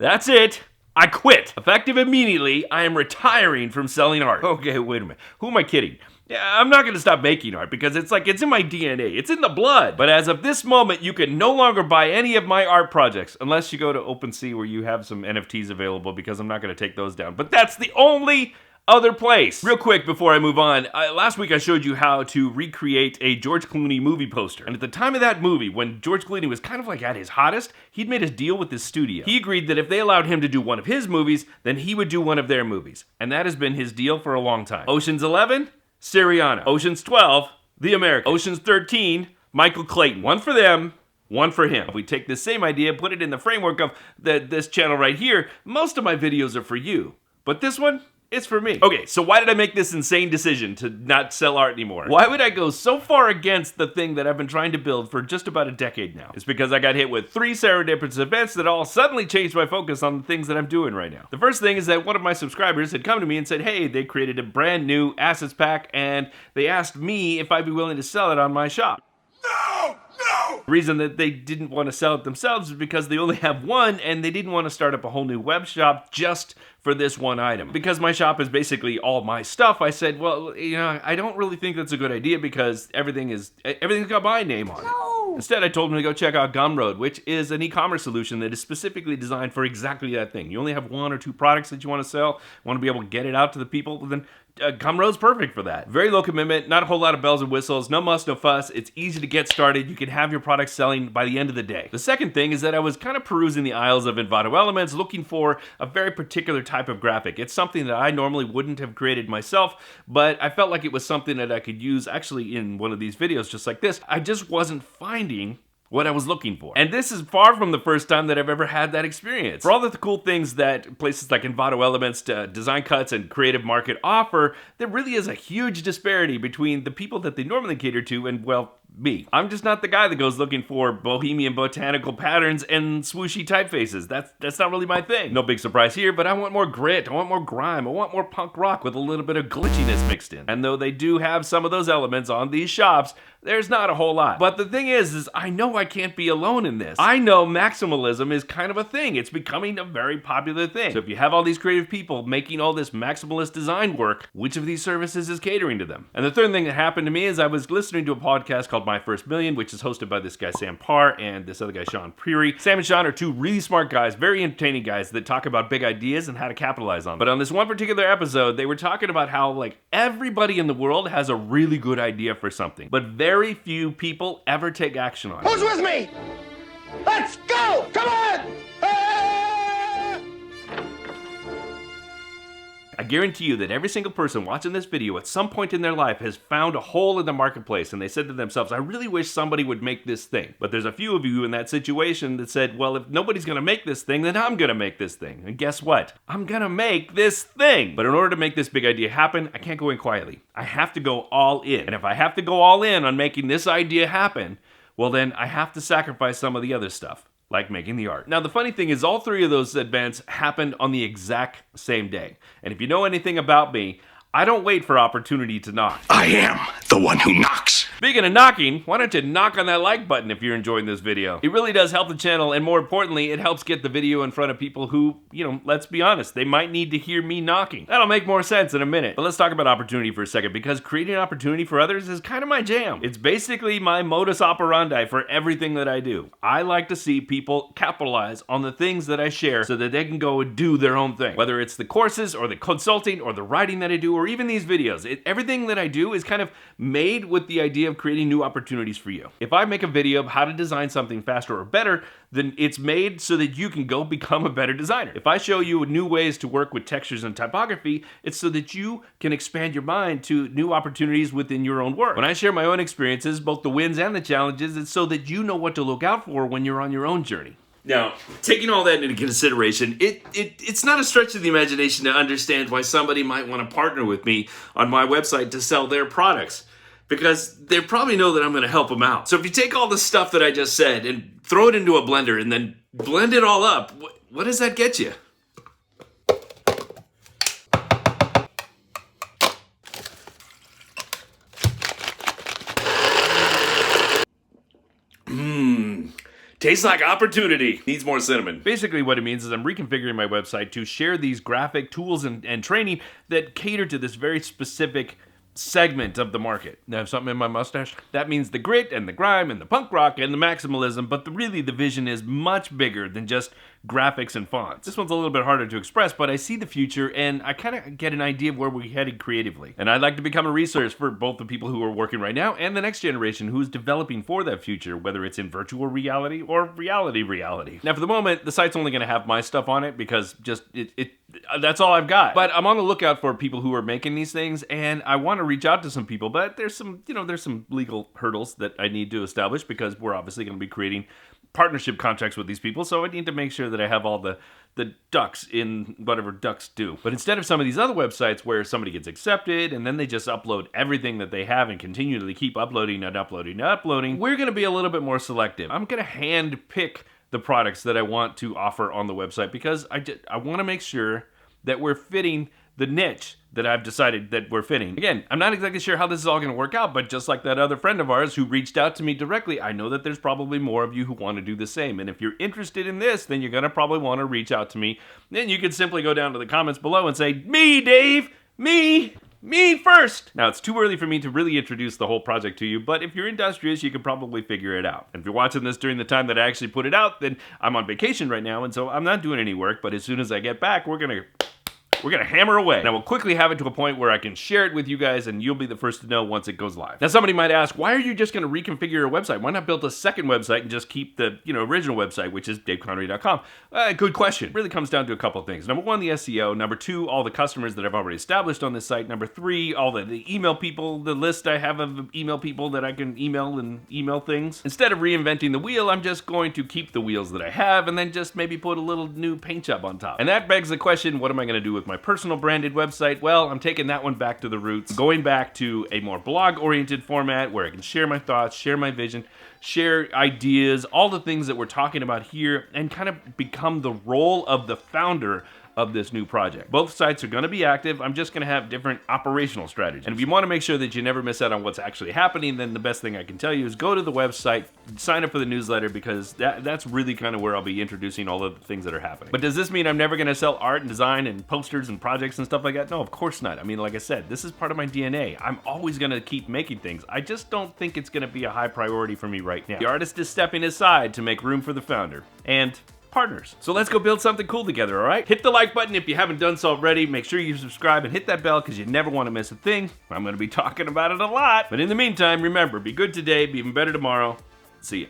That's it. I quit. Effective immediately, I am retiring from selling art. Okay, wait a minute. Who am I kidding? Yeah, I'm not going to stop making art because it's in my DNA. It's in the blood. But as of this moment, you can no longer buy any of my art projects unless you go to OpenSea where you have some NFTs available, because I'm not going to take those down. But that's the only other place. Real quick before I move on, last week I showed you how to recreate a George Clooney movie poster. And at the time of that movie, when George Clooney was kind of like at his hottest, he'd made a deal with his studio. He agreed that if they allowed him to do one of his movies, then he would do one of their movies. And that has been his deal for a long time. Ocean's 11, Syriana. Ocean's 12, The American. Ocean's 13, Michael Clayton. One for them, one for him. If we take this same idea, put it in the framework of this channel right here, most of my videos are for you. But this one, it's for me. Okay, so why did I make this insane decision to not sell art anymore? Why would I go so far against the thing that I've been trying to build for just about a decade now? It's because I got hit with 3 serendipitous events that all suddenly changed my focus on the things that I'm doing right now. The first thing is that one of my subscribers had come to me and said, hey, they created a brand new assets pack and they asked me if I'd be willing to sell it on my shop. No! The reason that they didn't want to sell it themselves is because they only have one and they didn't want to start up a whole new web shop just for this one item. Because my shop is basically all my stuff, I said, well, I don't really think that's a good idea because everything's got my name on it. No. Instead, I told them to go check out Gumroad, which is an e-commerce solution that is specifically designed for exactly that thing. You only have 1 or 2 products that you want to sell, want to be able to get it out to the people, then Gumroad's perfect for that. Very low commitment, not a whole lot of bells and whistles, no muss, no fuss. It's easy to get started. You can have your product selling by the end of the day. The second thing is that I was kind of perusing the aisles of Envato Elements looking for a very particular type of graphic. It's something that I normally wouldn't have created myself, but I felt like it was something that I could use actually in one of these videos just like this. I just wasn't finding what I was looking for. And this is far from the first time that I've ever had that experience. For all of the cool things that places like Envato Elements, Design Cuts, and Creative Market offer, there really is a huge disparity between the people that they normally cater to and, well, me. I'm just not the guy that goes looking for bohemian botanical patterns and swooshy typefaces. That's not really my thing. No big surprise here, but I want more grit, I want more grime, I want more punk rock with a little bit of glitchiness mixed in. And though they do have some of those elements on these shops, there's not a whole lot. But the thing is I know I can't be alone in this. I know maximalism is kind of a thing. It's becoming a very popular thing. So if you have all these creative people making all this maximalist design work, which of these services is catering to them? And the third thing that happened to me is I was listening to a podcast called My First Million, which is hosted by this guy Sam Parr and this other guy Sean Preary. Sam and Sean are 2 really smart guys, very entertaining guys that talk about big ideas and how to capitalize on them. But on this one particular episode, they were talking about how like everybody in the world has a really good idea for something, but very few people ever take action on it. Who's with me? Let's go! Come on! I guarantee you that every single person watching this video at some point in their life has found a hole in the marketplace and they said to themselves, I really wish somebody would make this thing. But there's a few of you in that situation that said, well, if nobody's gonna make this thing, then I'm gonna make this thing. And guess what? I'm gonna make this thing. But in order to make this big idea happen, I can't go in quietly. I have to go all in. And if I have to go all in on making this idea happen, well then I have to sacrifice some of the other stuff, like making the art. Now, the funny thing is all 3 of those events happened on the exact same day. And if you know anything about me, I don't wait for opportunity to knock. I am the one who knocks. Speaking of knocking, why don't you knock on that like button if you're enjoying this video? It really does help the channel, and more importantly, it helps get the video in front of people who, let's be honest, they might need to hear me knocking. That'll make more sense in a minute. But let's talk about opportunity for a second, because creating opportunity for others is kind of my jam. It's basically my modus operandi for everything that I do. I like to see people capitalize on the things that I share so that they can go and do their own thing. Whether it's the courses or the consulting or the writing that I do or even these videos, everything that I do is kind of made with the idea of creating new opportunities for you. If I make a video of how to design something faster or better, then it's made so that you can go become a better designer. If I show you new ways to work with textures and typography, it's so that you can expand your mind to new opportunities within your own work. When I share my own experiences, both the wins and the challenges, it's so that you know what to look out for when you're on your own journey. Now, taking all that into consideration, it's not a stretch of the imagination to understand why somebody might want to partner with me on my website to sell their products, because they probably know that I'm going to help them out. So if you take all the stuff that I just said and throw it into a blender and then blend it all up, what does that get you? Tastes like opportunity. Needs more cinnamon. Basically what it means is I'm reconfiguring my website to share these graphic tools and training that cater to this very specific segment of the market. Now, I have something in my mustache. That means the grit and the grime and the punk rock and the maximalism, but really the vision is much bigger than just graphics and fonts. This one's a little bit harder to express, but I see the future and I kind of get an idea of where we're headed creatively. And I'd like to become a resource for both the people who are working right now and the next generation who's developing for that future, whether it's in virtual reality or reality. Now, for the moment, the site's only going to have my stuff on it because just that's all I've got. But I'm on the lookout for people who are making these things, and I want to reach out to some people, but there's some legal hurdles that I need to establish because we're obviously going to be creating partnership contracts with these people, so I need to make sure that I have all the ducks in whatever ducks do. But instead of some of these other websites where somebody gets accepted and then they just upload everything that they have and continually keep uploading, we're going to be a little bit more selective. I'm going to hand pick the products that I want to offer on the website because I want to make sure that we're fitting the niche that I've decided that we're fitting. Again, I'm not exactly sure how this is all going to work out, but just like that other friend of ours who reached out to me directly, I know that there's probably more of you who want to do the same. And if you're interested in this, then you're going to probably want to reach out to me. Then you can simply go down to the comments below and say, me, Dave, me first. Now, it's too early for me to really introduce the whole project to you, but if you're industrious, you can probably figure it out. And if you're watching this during the time that I actually put it out, then I'm on vacation right now, and so I'm not doing any work, but as soon as I get back, we're gonna hammer away. And I will quickly have it to a point where I can share it with you guys and you'll be the first to know once it goes live. Now, somebody might ask, why are you just going to reconfigure your website? Why not build a second website and just keep the original website, which is daveconnery.com? Good question. It really comes down to a couple of things. Number one, the SEO. Number two, all the customers that I've already established on this site. Number three, all the email people, the list I have of email people that I can email and email things. Instead of reinventing the wheel, I'm just going to keep the wheels that I have and then just maybe put a little new paint job on top. And that begs the question, what am I going to do with my personal branded website? Well, I'm taking that one back to the roots, going back to a more blog-oriented format where I can share my thoughts, share my vision, share ideas, all the things that we're talking about here, and kind of become the role of the founder of this new project. Both sites are going to be active. I'm just going to have different operational strategies. And if you want to make sure that you never miss out on what's actually happening, then the best thing I can tell you is go to the website, sign up for the newsletter, because that's really kind of where I'll be introducing all of the things that are happening. But does this mean I'm never going to sell art and design and posters and projects and stuff like that? No, of course not. I mean, like I said, this is part of my DNA. I'm always going to keep making things. I just don't think it's going to be a high priority for me right now. The artist is stepping aside to make room for the founder. And partners. So let's go build something cool together, all right? Hit the like button if you haven't done so already. Make sure you subscribe and hit that bell because you never want to miss a thing. I'm going to be talking about it a lot. But in the meantime, remember, be good today, be even better tomorrow. See ya.